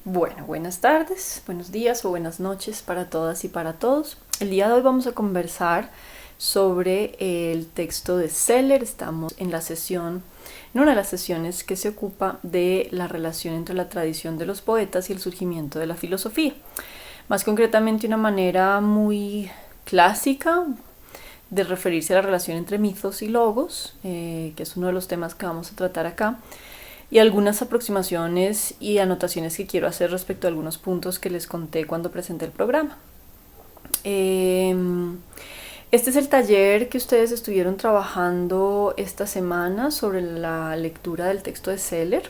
Bueno, buenas tardes, buenos días o buenas noches para todas y para todos. El día de hoy vamos a conversar sobre el texto de Seller. Estamos en una de las sesiones que se ocupa de la relación entre la tradición de los poetas y el surgimiento de la filosofía. Más concretamente, una manera muy clásica de referirse a la relación entre mitos y logos, que es uno de los temas que vamos a tratar acá, y algunas aproximaciones y anotaciones que quiero hacer respecto a algunos puntos que les conté cuando presenté el programa. Este es el taller que ustedes estuvieron trabajando esta semana sobre la lectura del texto de Seller.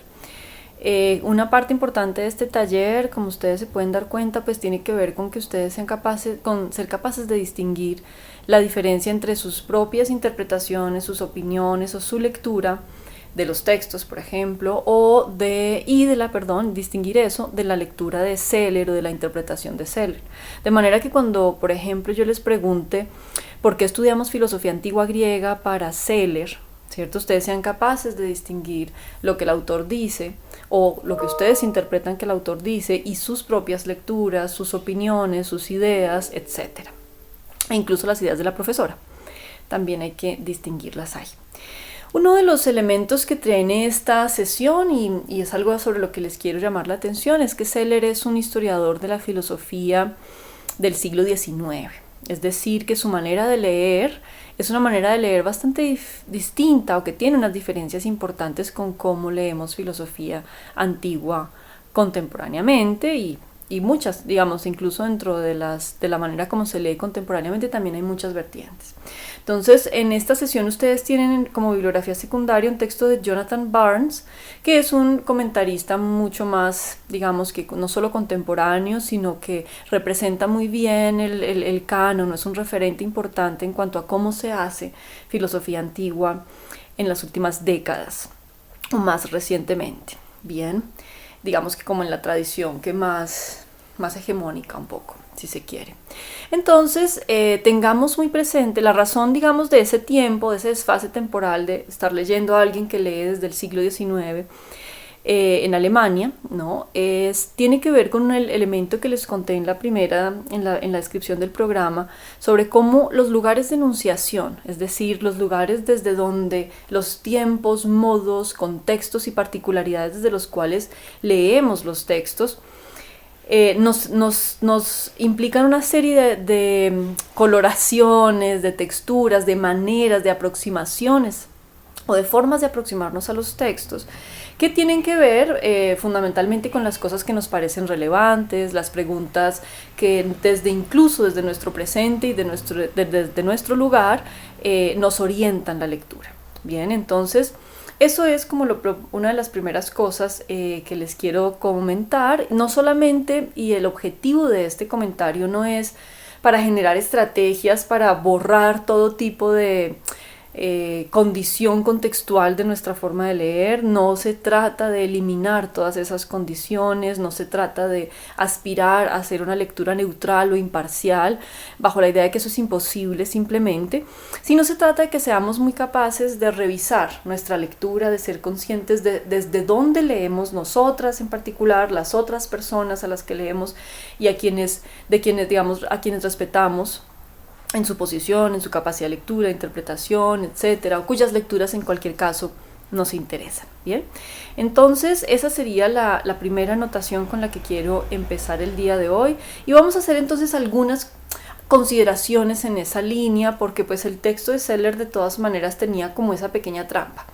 Una parte importante de este taller, como ustedes se pueden dar cuenta, pues tiene que ver con que ustedes sean ser capaces de distinguir la diferencia entre sus propias interpretaciones, sus opiniones o su lectura de los textos, por ejemplo, distinguir eso de la lectura de Seller o de la interpretación de Seller. De manera que cuando, por ejemplo, yo les pregunte por qué estudiamos filosofía antigua griega para Seller, ¿cierto? Ustedes sean capaces de distinguir lo que el autor dice o lo que ustedes interpretan que el autor dice y sus propias lecturas, sus opiniones, sus ideas, etc. E incluso las ideas de la profesora. También hay que distinguirlas ahí. Uno de los elementos que tiene esta sesión, y es algo sobre lo que les quiero llamar la atención, es que Seller es un historiador de la filosofía del siglo XIX. Es decir, que su manera de leer es una manera de leer bastante distinta o que tiene unas diferencias importantes con cómo leemos filosofía antigua contemporáneamente y muchas, digamos, incluso dentro de la manera como se lee contemporáneamente también hay muchas vertientes. Entonces, en esta sesión ustedes tienen como bibliografía secundaria un texto de Jonathan Barnes, que es un comentarista mucho más, digamos, que no solo contemporáneo, sino que representa muy bien el canon, es un referente importante en cuanto a cómo se hace filosofía antigua en las últimas décadas, o más recientemente. Bien, digamos que como en la tradición que más hegemónica un poco, si se quiere. Entonces, tengamos muy presente la razón, digamos, de ese tiempo, de ese desfase temporal de estar leyendo a alguien que lee desde el siglo XIX en Alemania, ¿no? Tiene que ver con el elemento que les conté en la descripción del programa, sobre cómo los lugares de enunciación, es decir, los lugares desde donde los tiempos, modos, contextos y particularidades desde los cuales leemos los textos, nos implican una serie de coloraciones, de texturas, de maneras, de aproximaciones o de formas de aproximarnos a los textos que tienen que ver fundamentalmente con las cosas que nos parecen relevantes, las preguntas que incluso desde nuestro presente y desde nuestro lugar nos orientan la lectura. Bien, entonces eso es como una de las primeras cosas que les quiero comentar. No solamente, y el objetivo de este comentario no es para generar estrategias para borrar todo tipo de condición contextual de nuestra forma de leer. No se trata de eliminar todas esas condiciones, no se trata de aspirar a hacer una lectura neutral o imparcial bajo la idea de que eso es imposible simplemente, sino se trata de que seamos muy capaces de revisar nuestra lectura, de ser conscientes desde dónde leemos nosotras en particular, las otras personas a las que leemos y a quienes respetamos en su posición, en su capacidad de lectura, interpretación, etcétera, o cuyas lecturas en cualquier caso nos interesan. Bien, entonces esa sería la primera anotación con la que quiero empezar el día de hoy, y vamos a hacer entonces algunas consideraciones en esa línea, porque pues el texto de Seller de todas maneras tenía como esa pequeña trampa.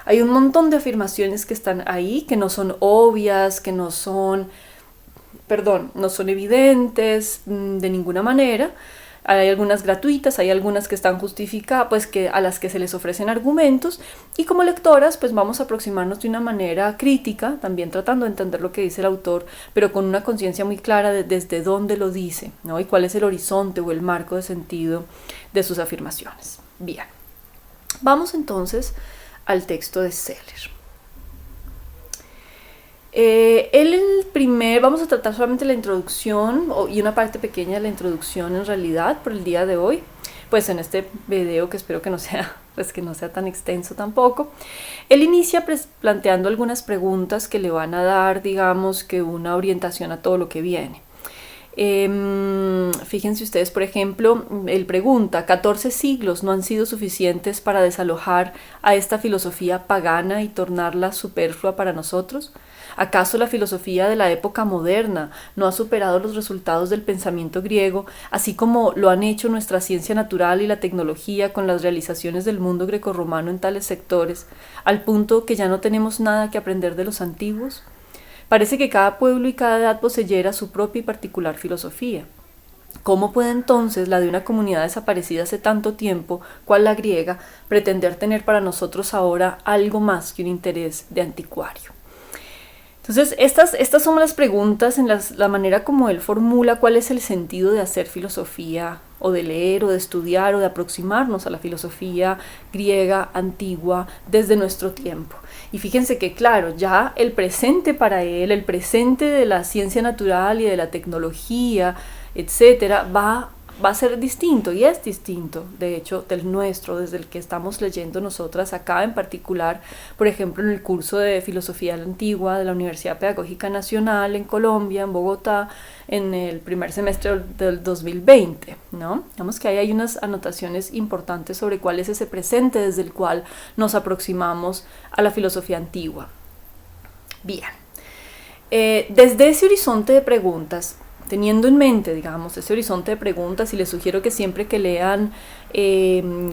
Hay un montón de afirmaciones que están ahí, que no son obvias, que no son evidentes de ninguna manera. Hay algunas gratuitas, hay algunas que están justificadas, pues a las que se les ofrecen argumentos, y como lectoras pues vamos a aproximarnos de una manera crítica, también tratando de entender lo que dice el autor, pero con una conciencia muy clara desde dónde lo dice, ¿no? Y cuál es el horizonte o el marco de sentido de sus afirmaciones. Bien, vamos entonces al texto de Seller. Vamos a tratar solamente la introducción y una parte pequeña de la introducción en realidad por el día de hoy, pues en este video, que espero que no sea, pues que no sea tan extenso tampoco, él inicia planteando algunas preguntas que le van a dar, digamos, que una orientación a todo lo que viene. Fíjense ustedes, por ejemplo, él pregunta: 14 siglos no han sido suficientes para desalojar a esta filosofía pagana y tornarla superflua para nosotros. ¿Acaso la filosofía de la época moderna no ha superado los resultados del pensamiento griego, así como lo han hecho nuestra ciencia natural y la tecnología con las realizaciones del mundo grecorromano en tales sectores, al punto que ya no tenemos nada que aprender de los antiguos? Parece que cada pueblo y cada edad poseyera su propia y particular filosofía. ¿Cómo puede entonces la de una comunidad desaparecida hace tanto tiempo, cual la griega, pretender tener para nosotros ahora algo más que un interés de anticuario? Entonces, estas son las preguntas en la manera como él formula cuál es el sentido de hacer filosofía, o de leer, o de estudiar, o de aproximarnos a la filosofía griega antigua desde nuestro tiempo. Y fíjense que, claro, ya el presente para él, el presente de la ciencia natural y de la tecnología, etcétera, va a ser distinto, y es distinto, de hecho, del nuestro, desde el que estamos leyendo nosotras acá en particular. Por ejemplo, en el curso de Filosofía Antigua de la Universidad Pedagógica Nacional en Colombia, en Bogotá, en el primer semestre del 2020, ¿no? Digamos que ahí hay unas anotaciones importantes sobre cuál es ese presente desde el cual nos aproximamos a la filosofía antigua. Bien, desde ese horizonte de preguntas, teniendo en mente, digamos, ese horizonte de preguntas, y les sugiero que siempre que lean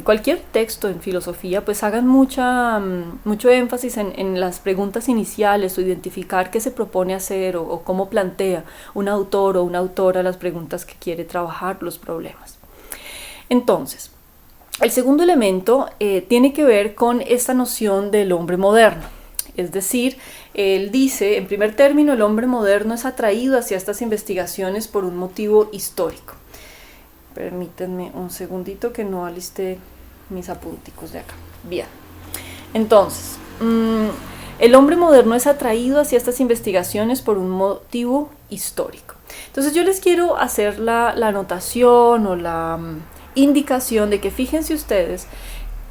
cualquier texto en filosofía, pues hagan mucho énfasis en las preguntas iniciales, o identificar qué se propone hacer o cómo plantea un autor o una autora las preguntas que quiere trabajar, los problemas. Entonces, el segundo elemento tiene que ver con esta noción del hombre moderno. Es decir, él dice, en primer término, el hombre moderno es atraído hacia estas investigaciones por un motivo histórico. Permítanme un segundito que no alisté mis apunticos de acá. Bien, entonces, el hombre moderno es atraído hacia estas investigaciones por un motivo histórico. Entonces yo les quiero hacer la anotación o la indicación de que, fíjense ustedes,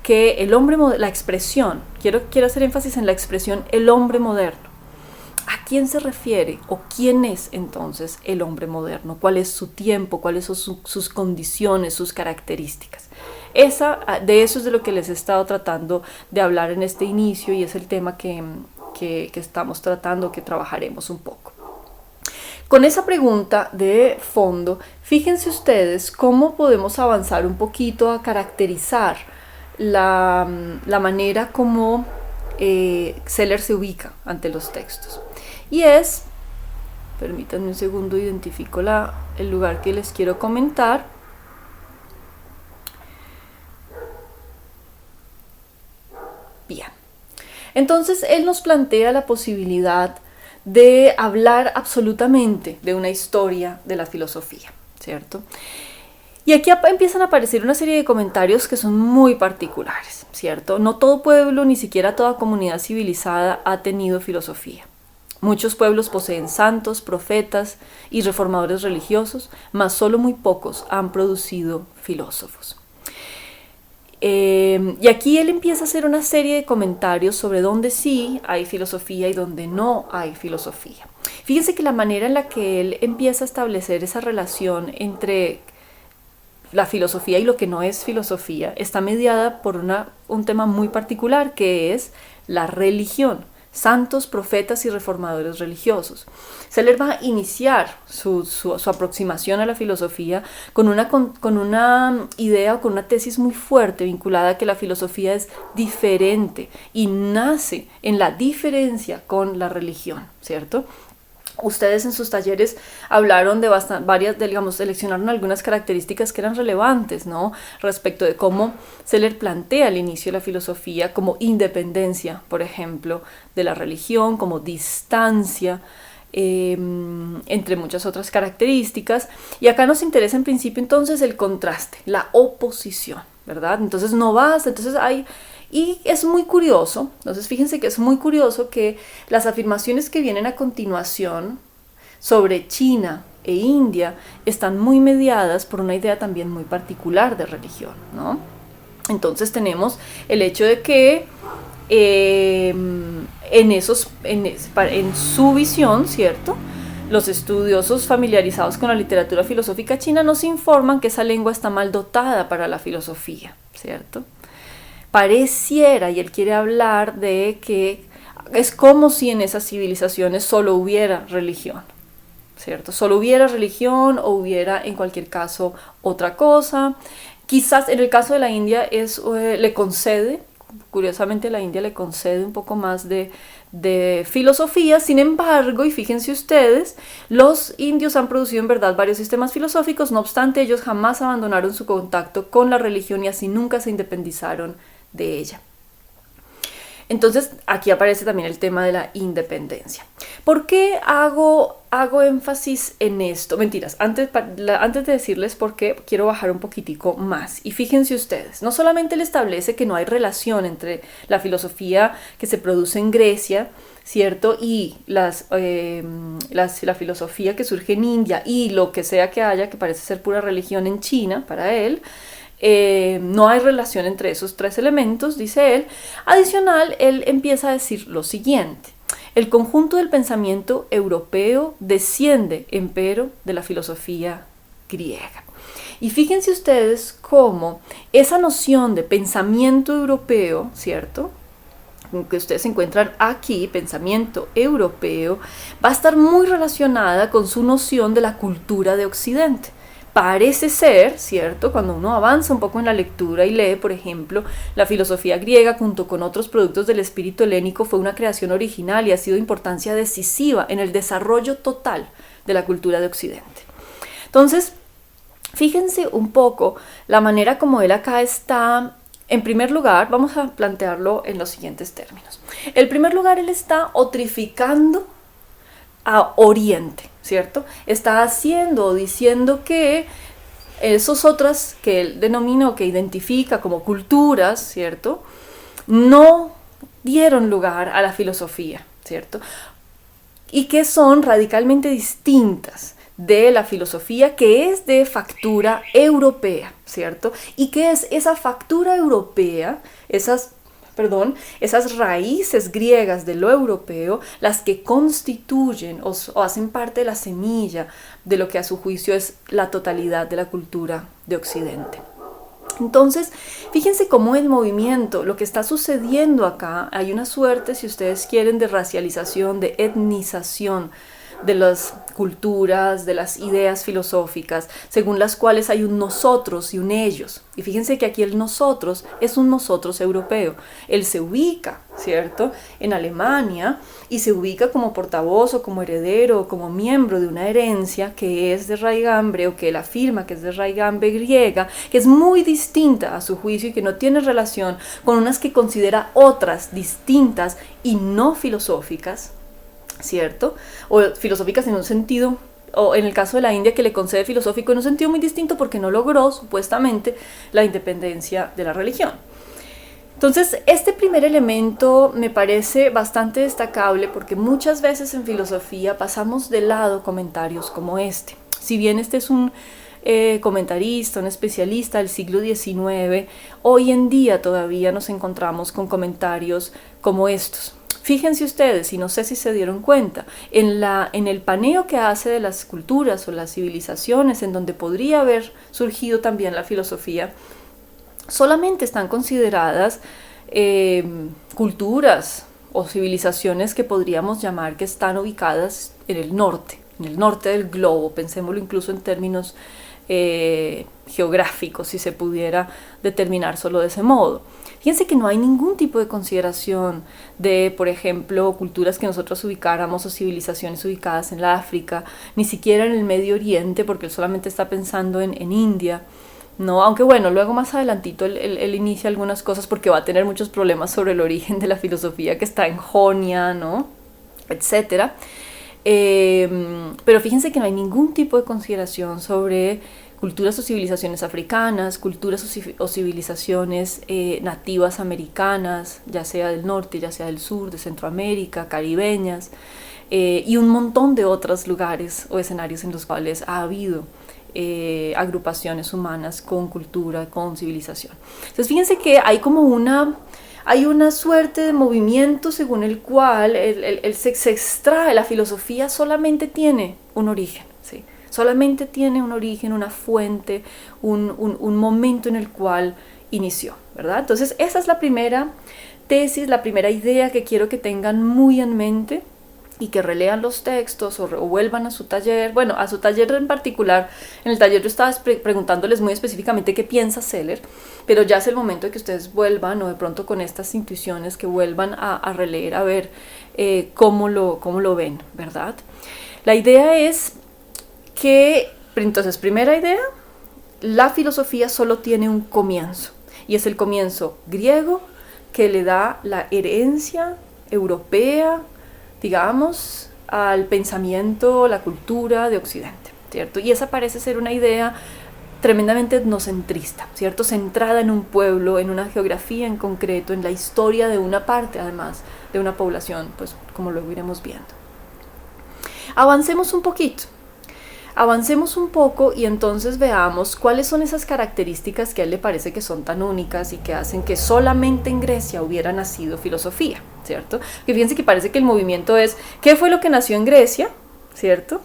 que el hombre moderno, la expresión, quiero hacer énfasis en la expresión el hombre moderno. ¿A quién se refiere o quién es entonces el hombre moderno? ¿Cuál es su tiempo? ¿Cuáles son sus condiciones, sus características? De eso es de lo que les he estado tratando de hablar en este inicio, y es el tema que estamos tratando, que trabajaremos un poco. Con esa pregunta de fondo, fíjense ustedes cómo podemos avanzar un poquito a caracterizar la manera como Seller se ubica ante los textos. Y es, permítanme un segundo, identifico el lugar que les quiero comentar. Bien, entonces él nos plantea la posibilidad de hablar absolutamente de una historia de la filosofía, ¿cierto? Y aquí empiezan a aparecer una serie de comentarios que son muy particulares, ¿cierto? No todo pueblo, ni siquiera toda comunidad civilizada ha tenido filosofía. Muchos pueblos poseen santos, profetas y reformadores religiosos, mas solo muy pocos han producido filósofos. Y aquí él empieza a hacer una serie de comentarios sobre dónde sí hay filosofía y dónde no hay filosofía. Fíjense que la manera en la que él empieza a establecer esa relación entre la filosofía y lo que no es filosofía está mediada por un tema muy particular, que es la religión. Santos, profetas y reformadores religiosos. Seller va a iniciar su aproximación a la filosofía con una idea o con una tesis muy fuerte vinculada a que la filosofía es diferente y nace en la diferencia con la religión, ¿cierto? Ustedes en sus talleres hablaron de seleccionaron algunas características que eran relevantes, ¿no? Respecto de cómo Seller plantea el inicio de la filosofía como independencia, por ejemplo, de la religión, como distancia, entre muchas otras características. Y acá nos interesa en principio entonces el contraste, la oposición, ¿verdad? Entonces no basta, y es muy curioso, entonces fíjense que es muy curioso que las afirmaciones que vienen a continuación sobre China e India están muy mediadas por una idea también muy particular de religión, ¿no? Entonces tenemos el hecho de que en su visión, ¿cierto?, los estudiosos familiarizados con la literatura filosófica china nos informan que esa lengua está mal dotada para la filosofía, ¿cierto? Pareciera, y él quiere hablar de que es como si en esas civilizaciones solo hubiera religión, ¿cierto? Solo hubiera religión o hubiera en cualquier caso otra cosa. Quizás en el caso de la India le concede, curiosamente la India le concede un poco más de filosofía. Sin embargo, y fíjense ustedes, los indios han producido en verdad varios sistemas filosóficos, no obstante ellos jamás abandonaron su contacto con la religión y así nunca se independizaron de ella. Entonces aquí aparece también el tema de la independencia. ¿Por qué hago énfasis en esto? Mentiras, antes de decirles por qué, quiero bajar un poquitico más. Y fíjense ustedes, no solamente él establece que no hay relación entre la filosofía que se produce en Grecia, ¿cierto?, y la filosofía que surge en India y lo que sea que haya, que parece ser pura religión en China para él. No hay relación entre esos tres elementos, dice él. Adicional, él empieza a decir lo siguiente: el conjunto del pensamiento europeo desciende, empero, de la filosofía griega. Y fíjense ustedes cómo esa noción de pensamiento europeo, ¿cierto?, que ustedes encuentran aquí, pensamiento europeo, va a estar muy relacionada con su noción de la cultura de Occidente. Parece ser, ¿cierto?, cuando uno avanza un poco en la lectura y lee, por ejemplo, la filosofía griega junto con otros productos del espíritu helénico fue una creación original y ha sido de importancia decisiva en el desarrollo total de la cultura de Occidente. Entonces, fíjense un poco la manera como él acá está. En primer lugar, vamos a plantearlo en los siguientes términos. En primer lugar, él está otrificando a Oriente, ¿cierto? Está haciendo o diciendo que esos otras que él denomina o que identifica como culturas, ¿cierto?, no dieron lugar a la filosofía, ¿cierto?, y que son radicalmente distintas de la filosofía que es de factura europea, ¿cierto? Y que es esa factura europea, esas raíces griegas de lo europeo, las que constituyen o hacen parte de la semilla de lo que a su juicio es la totalidad de la cultura de Occidente. Entonces, fíjense cómo el movimiento, lo que está sucediendo acá, hay una suerte, si ustedes quieren, de racialización, de etnización de las culturas, de las ideas filosóficas, según las cuales hay un nosotros y un ellos. Y fíjense que aquí el nosotros es un nosotros europeo. Él se ubica, ¿cierto?, en Alemania y se ubica como portavoz o como heredero o como miembro de una herencia que es de raigambre o que él afirma que es de raigambre griega, que es muy distinta a su juicio y que no tiene relación con unas que considera otras distintas y no filosóficas, ¿cierto? O filosóficas en un sentido, o en el caso de la India que le concede filosófico en un sentido muy distinto porque no logró supuestamente la independencia de la religión. Entonces, este primer elemento me parece bastante destacable porque muchas veces en filosofía pasamos de lado comentarios como este. Si bien este es un comentarista, un especialista del siglo XIX, hoy en día todavía nos encontramos con comentarios como estos. Fíjense ustedes, y no sé si se dieron cuenta, en el paneo que hace de las culturas o las civilizaciones en donde podría haber surgido también la filosofía, solamente están consideradas culturas o civilizaciones que podríamos llamar que están ubicadas en el norte del globo, pensémoslo incluso en términos geográficos, si se pudiera determinar solo de ese modo. Fíjense que no hay ningún tipo de consideración de, por ejemplo, culturas que nosotros ubicáramos o civilizaciones ubicadas en la África, ni siquiera en el Medio Oriente, porque él solamente está pensando en India, ¿no? Aunque bueno, luego más adelantito él inicia algunas cosas porque va a tener muchos problemas sobre el origen de la filosofía que está en Jonia, ¿no?, etcétera. Pero fíjense que no hay ningún tipo de consideración sobre culturas o civilizaciones africanas, culturas o civilizaciones nativas americanas, ya sea del norte, ya sea del sur, de Centroamérica, caribeñas, y un montón de otros lugares o escenarios en los cuales ha habido agrupaciones humanas con cultura, con civilización. Entonces fíjense que hay como hay una suerte de movimiento según el cual se extrae, la filosofía solamente tiene un origen, ¿sí? Solamente tiene un origen, una fuente, un momento en el cual inició, ¿verdad? Entonces esa es la primera tesis, la primera idea que quiero que tengan muy en mente y que relean los textos o vuelvan a su taller. Bueno, a su taller en particular, en el taller yo estaba preguntándoles muy específicamente qué piensa Seller, pero ya es el momento de que ustedes vuelvan o de pronto con estas intuiciones que vuelvan a releer, a ver cómo lo ven, ¿verdad? La idea es que, entonces, primera idea, la filosofía solo tiene un comienzo, y es el comienzo griego que le da la herencia europea, digamos, al pensamiento, la cultura de Occidente, ¿cierto? Y esa parece ser una idea tremendamente etnocentrista, ¿cierto? Centrada en un pueblo, en una geografía en concreto, en la historia de una parte, además, de una población, pues como luego iremos viendo. Avancemos un poquito. Avancemos un poco y entonces veamos cuáles son esas características que a él le parece que son tan únicas y que hacen que solamente en Grecia hubiera nacido filosofía, ¿cierto? Que fíjense que parece que el movimiento es, ¿qué fue lo que nació en Grecia? ¿Cierto?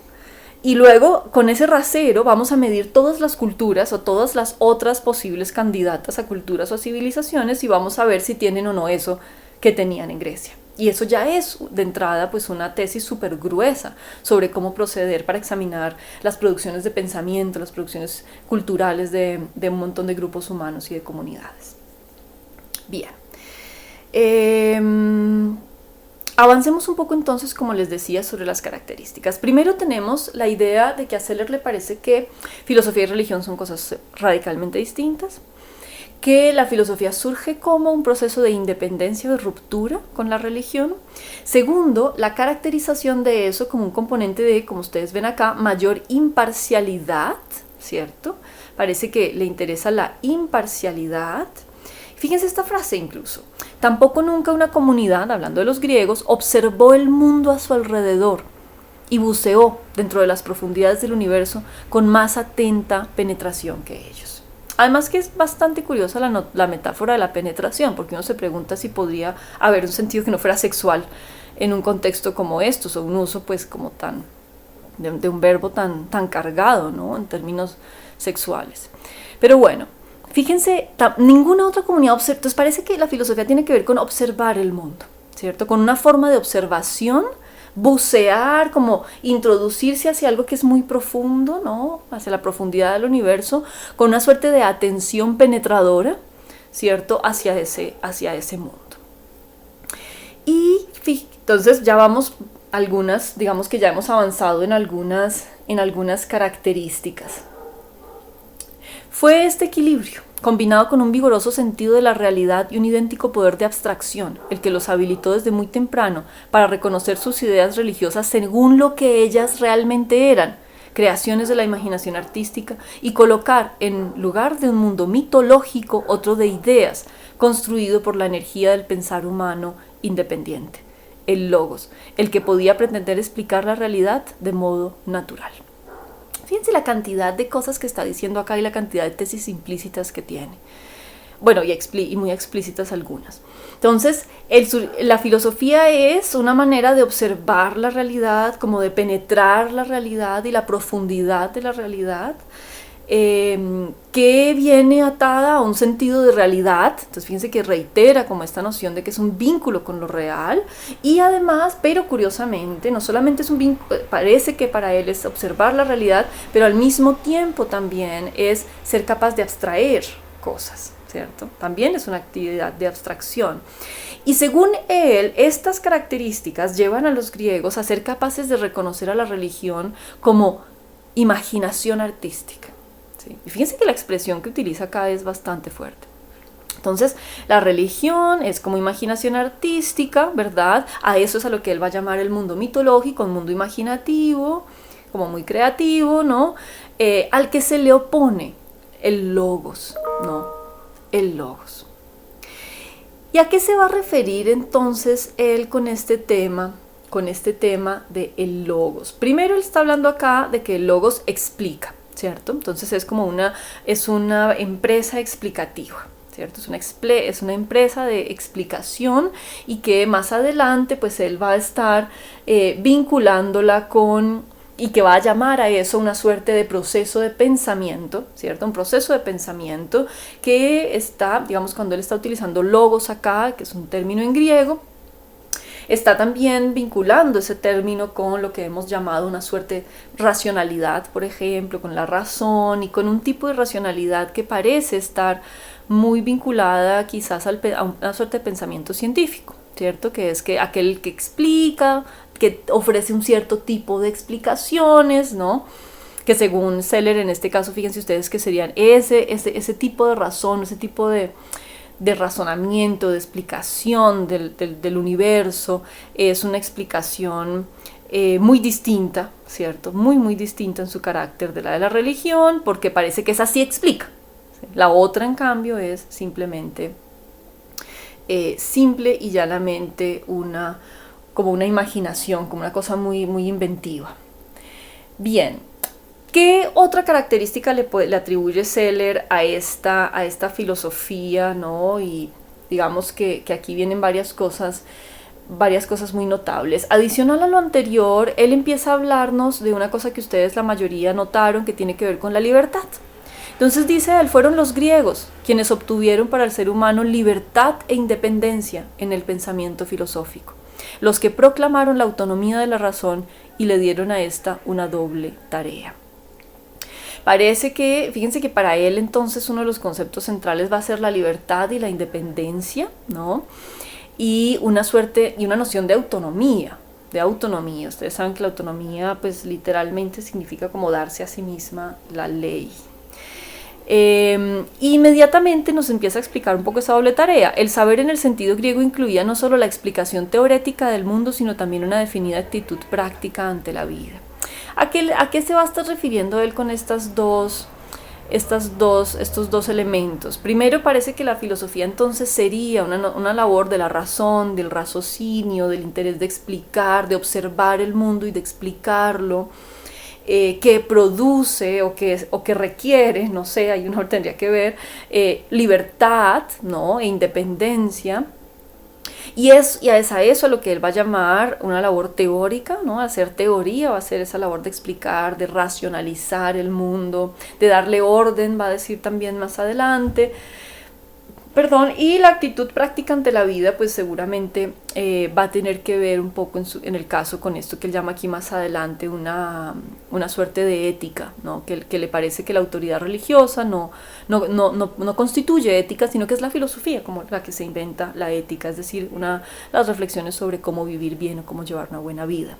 Y luego, con ese rasero, vamos a medir todas las culturas o todas las otras posibles candidatas a culturas o civilizaciones y vamos a ver si tienen o no eso que tenían en Grecia. Y eso ya es, de entrada, pues una tesis súper gruesa sobre cómo proceder para examinar las producciones de pensamiento, las producciones culturales de un montón de grupos humanos y de comunidades. Bien. Avancemos un poco entonces, como les decía, sobre las características. Primero tenemos la idea de que a Seller le parece que filosofía y religión son cosas radicalmente distintas, que la filosofía surge como un proceso de independencia o de ruptura con la religión. Segundo, la caracterización de eso como un componente de, como ustedes ven acá, mayor imparcialidad, ¿cierto? Parece que le interesa la imparcialidad. Fíjense esta frase incluso. Tampoco nunca una comunidad, hablando de los griegos, observó el mundo a su alrededor y buceó dentro de las profundidades del universo con más atenta penetración que ellos. Además que es bastante curiosa la metáfora de la penetración, porque uno se pregunta si podría haber un sentido que no fuera sexual en un contexto como estos, o un uso pues como tan de un verbo tan cargado, ¿no? En términos sexuales. Pero bueno, fíjense, ninguna otra comunidad observa. Entonces parece que la filosofía tiene que ver con observar el mundo, ¿cierto? Con una forma de observación, bucear, como introducirse hacia algo que es muy profundo, ¿no? Hacia la profundidad del universo, con una suerte de atención penetradora, ¿cierto? Hacia ese mundo. Y entonces ya vamos algunas, digamos que ya hemos avanzado en algunas características. Fue este equilibrio, combinado con un vigoroso sentido de la realidad y un idéntico poder de abstracción, el que los habilitó desde muy temprano para reconocer sus ideas religiosas según lo que ellas realmente eran, creaciones de la imaginación artística, y colocar en lugar de un mundo mitológico otro de ideas, construido por la energía del pensar humano independiente, el logos, el que podía pretender explicar la realidad de modo natural. Fíjense la cantidad de cosas que está diciendo acá y la cantidad de tesis implícitas que tiene. Bueno, y muy explícitas algunas. Entonces, la filosofía es una manera de observar la realidad, como de penetrar la realidad y la profundidad de la realidad, que viene atada a un sentido de realidad. Entonces fíjense que reitera como esta noción de que es un vínculo con lo real, y además, pero curiosamente, no solamente es un vínculo, parece que para él es observar la realidad, pero al mismo tiempo también es ser capaz de abstraer cosas, ¿cierto? También es una actividad de abstracción. Y según él, estas características llevan a los griegos a ser capaces de reconocer a la religión como imaginación artística. ¿Sí? Y fíjense que la expresión que utiliza acá es bastante fuerte. Entonces, la religión es como imaginación artística, ¿verdad? A eso es a lo que él va a llamar el mundo mitológico, un mundo imaginativo, como muy creativo, ¿no? Al que se le opone el logos, ¿no? El logos. ¿Y a qué se va a referir entonces él con este tema con este tema de el logos. Primero él está hablando acá de que el logos explica, ¿cierto? Entonces es como es una empresa explicativa, ¿cierto? Es una empresa de explicación y que más adelante pues él va a estar vinculándola con, y que va a llamar a eso una suerte de proceso de pensamiento, ¿cierto? Un proceso de pensamiento que está, digamos, cuando él está utilizando logos acá, que es un término en griego, está también vinculando ese término con lo que hemos llamado una suerte de racionalidad, por ejemplo, con la razón y con un tipo de racionalidad que parece estar muy vinculada quizás a una suerte de pensamiento científico, ¿cierto? Que es que aquel que explica, que ofrece un cierto tipo de explicaciones, ¿no? Que según Seller, en este caso, fíjense ustedes que serían ese tipo de razón, ese tipo de razonamiento, de explicación del universo, es una explicación muy distinta, ¿cierto? Muy distinta en su carácter de la religión, porque parece que esa sí explica. La otra, en cambio, es simplemente simple y llanamente como una imaginación, como una cosa muy inventiva. Bien, ¿qué otra característica le atribuye Seller a esta filosofía, ¿no? Y digamos que aquí vienen varias cosas muy notables. Adicional a lo anterior, él empieza a hablarnos de una cosa que ustedes la mayoría notaron, que tiene que ver con la libertad. Entonces dice él, fueron los griegos quienes obtuvieron para el ser humano libertad e independencia en el pensamiento filosófico, los que proclamaron la autonomía de la razón y le dieron a esta una doble tarea. Parece que, fíjense que para él entonces uno de los conceptos centrales va a ser la libertad y la independencia, ¿no? Y una noción de autonomía. Ustedes saben que la autonomía pues literalmente significa como darse a sí misma la ley. Inmediatamente nos empieza a explicar un poco esa doble tarea. El saber en el sentido griego incluía no solo la explicación teórica del mundo, sino también una definida actitud práctica ante la vida. ¿A qué se va a estar refiriendo él con estos dos elementos? Primero, parece que la filosofía entonces sería una labor de la razón, del raciocinio, del interés de explicar, de observar el mundo y de explicarlo, que produce o que requiere, no sé, ahí uno tendría que ver, libertad, ¿no? E independencia. Y es a eso a lo que él va a llamar una labor teórica, ¿no? Hacer teoría va a ser esa labor de explicar, de racionalizar el mundo, de darle orden, va a decir también más adelante. Y la actitud práctica ante la vida, pues seguramente va a tener que ver un poco en el caso con esto que él llama aquí más adelante una suerte de ética, ¿no? Que le parece que la autoridad religiosa no constituye ética, sino que es la filosofía como la que se inventa la ética, es decir, las reflexiones sobre cómo vivir bien o cómo llevar una buena vida.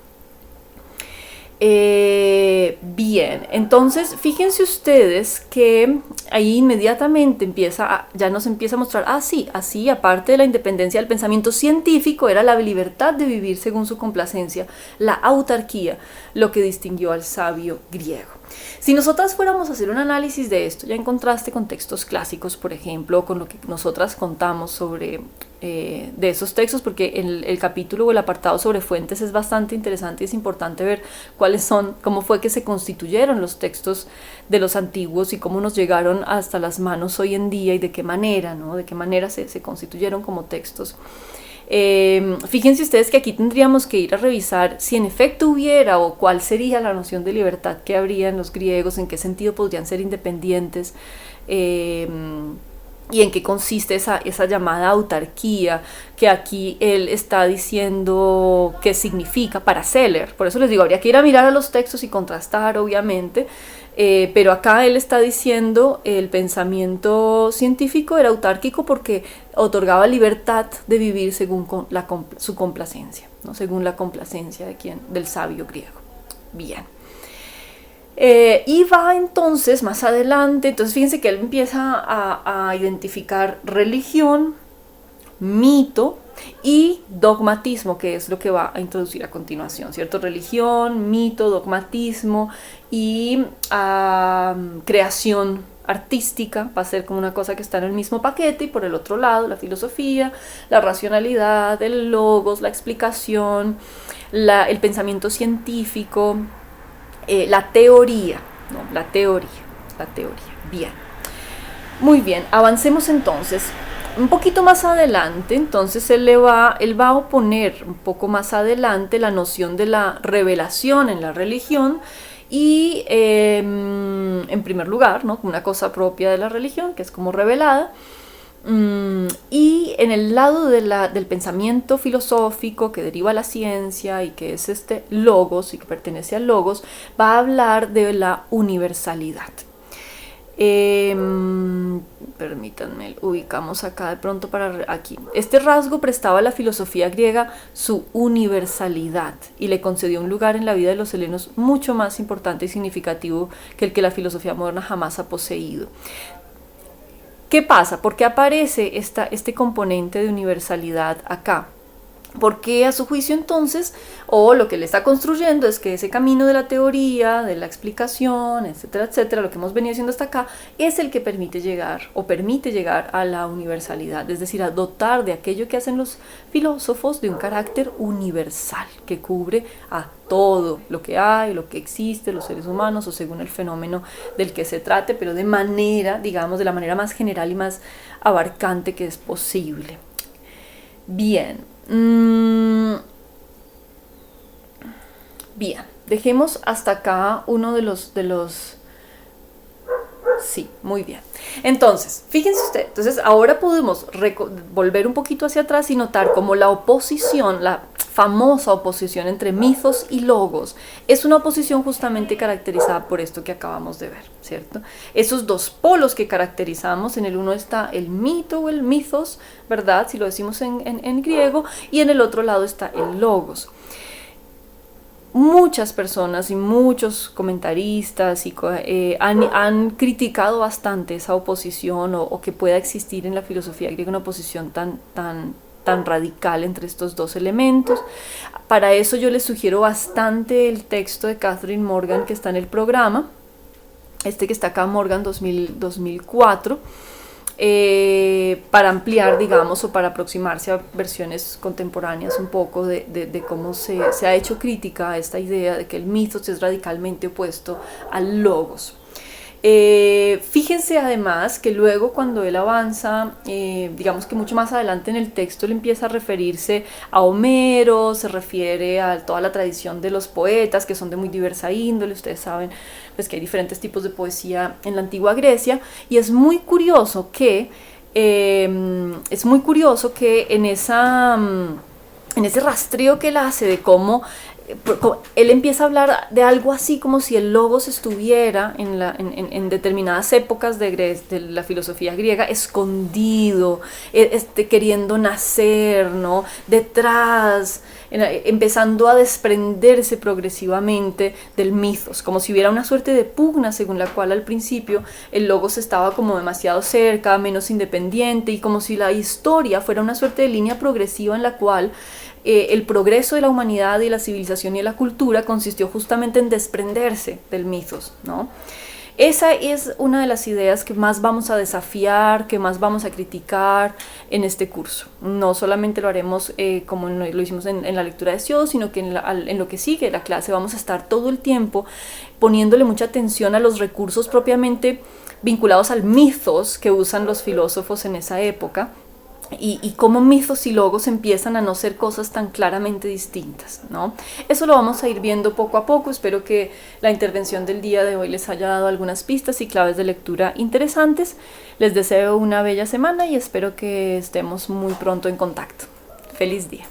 Bien, entonces fíjense ustedes que ahí inmediatamente ya nos empieza a mostrar, así aparte de la independencia del pensamiento científico, era la libertad de vivir según su complacencia, la autarquía, lo que distinguió al sabio griego. Si nosotras fuéramos a hacer un análisis de esto, ya en contraste con textos clásicos, por ejemplo, con lo que nosotras contamos sobre de esos textos, porque el capítulo o el apartado sobre fuentes es bastante interesante y es importante ver cómo fue que se constituyeron los textos de los antiguos y cómo nos llegaron hasta las manos hoy en día y de qué manera, ¿no? De qué manera se constituyeron como textos. Fíjense ustedes que aquí tendríamos que ir a revisar si en efecto hubiera o cuál sería la noción de libertad que habría en los griegos, en qué sentido podrían ser independientes, y en qué consiste esa llamada autarquía que aquí él está diciendo qué significa para Seller. Por eso les digo, habría que ir a mirar a los textos y contrastar, obviamente, pero acá él está diciendo el pensamiento científico era autárquico porque otorgaba libertad de vivir según su complacencia, ¿no? Según la complacencia del sabio griego. Bien. Y va entonces más adelante, entonces fíjense que él empieza a identificar religión, mito y dogmatismo, que es lo que va a introducir a continuación, ¿cierto? Religión, mito, dogmatismo y creación artística va a ser como una cosa que está en el mismo paquete, y por el otro lado la filosofía, la racionalidad, el logos, la explicación, el pensamiento científico, la teoría, ¿no? La teoría. Bien. Muy bien, avancemos entonces. Un poquito más adelante, entonces él va a oponer un poco más adelante la noción de la revelación en la religión y en primer lugar, ¿no? Una cosa propia de la religión que es como revelada, y en el lado del pensamiento filosófico que deriva a la ciencia y que es este logos y que pertenece al logos, va a hablar de la universalidad. Permítanme, ubicamos acá de pronto para aquí. Este rasgo prestaba a la filosofía griega su universalidad y le concedió un lugar en la vida de los helenos mucho más importante y significativo que el que la filosofía moderna jamás ha poseído. ¿Qué pasa? ¿Por qué aparece este componente de universalidad acá? Porque a su juicio entonces, o lo que le está construyendo es que ese camino de la teoría, de la explicación, etcétera, etcétera, lo que hemos venido haciendo hasta acá, es el que permite llegar a la universalidad, es decir, a dotar de aquello que hacen los filósofos de un carácter universal, que cubre a todo lo que hay, lo que existe, los seres humanos, o según el fenómeno del que se trate, pero de manera, digamos, de la manera más general y más abarcante que es posible. Bien. Bien, dejemos hasta acá uno de los sí, muy bien. Entonces, fíjense ustedes, ahora podemos volver un poquito hacia atrás y notar cómo la oposición, la famosa oposición entre mitos y logos, es una oposición justamente caracterizada por esto que acabamos de ver, ¿cierto? Esos dos polos que caracterizamos, en el uno está el mito o el mitos, ¿verdad? Si lo decimos en griego, y en el otro lado está el logos. Muchas personas y muchos comentaristas han criticado bastante esa oposición o que pueda existir en la filosofía griega una oposición tan radical entre estos dos elementos. Para eso yo les sugiero bastante el texto de Catherine Morgan que está en el programa, que está acá, Morgan 2004, para ampliar, digamos, o para aproximarse a versiones contemporáneas un poco de cómo se ha hecho crítica a esta idea de que el mitos es radicalmente opuesto al logos. Fíjense además que luego cuando él avanza, digamos que mucho más adelante en el texto, él empieza a referirse a Homero, se refiere a toda la tradición de los poetas que son de muy diversa índole. Ustedes saben pues que hay diferentes tipos de poesía en la antigua Grecia, y es muy curioso que en ese rastreo que él hace de cómo él empieza a hablar de algo así como si el logos estuviera en determinadas épocas de la filosofía griega escondido, queriendo nacer, ¿no? Detrás, empezando a desprenderse progresivamente del mitos, como si hubiera una suerte de pugna según la cual al principio el logos estaba como demasiado cerca, menos independiente, y como si la historia fuera una suerte de línea progresiva en la cual el progreso de la humanidad y la civilización y la cultura consistió justamente en desprenderse del mitos, ¿no? Esa es una de las ideas que más vamos a desafiar, que más vamos a criticar en este curso. No solamente lo haremos como lo hicimos en la lectura de Siodo, sino que en lo que sigue la clase vamos a estar todo el tiempo poniéndole mucha atención a los recursos propiamente vinculados al mitos que usan los filósofos en esa época, y cómo mitos y logos empiezan a no ser cosas tan claramente distintas, ¿no? Eso lo vamos a ir viendo poco a poco. Espero que la intervención del día de hoy les haya dado algunas pistas y claves de lectura interesantes. Les deseo una bella semana y espero que estemos muy pronto en contacto. ¡Feliz día!